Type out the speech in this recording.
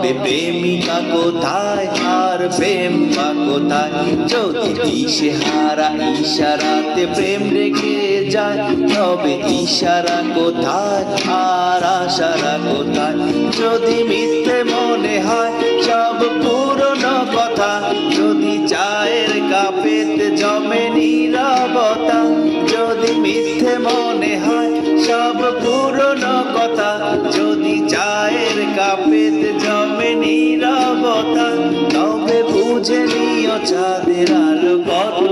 তবে প্রেমিকা কোথায় আর প্রেম বা কোথায়? যদি দিশেহারা ইশারাতে প্রেম রেখে যায়, তবে ইশারা কোথায় আর আশারা কোথায়? যদি মিথ্যে মনে হয় সব পুরনো কথা, যদি চায়ের কাপেতে জমে নীরবতা, যদি মিথ্যে মনে হয় সব পুরনো কথা, যদি চায়ের কাপেতে জমে নীরবতা, তবে বুঝে নিও চাঁদের আলো কত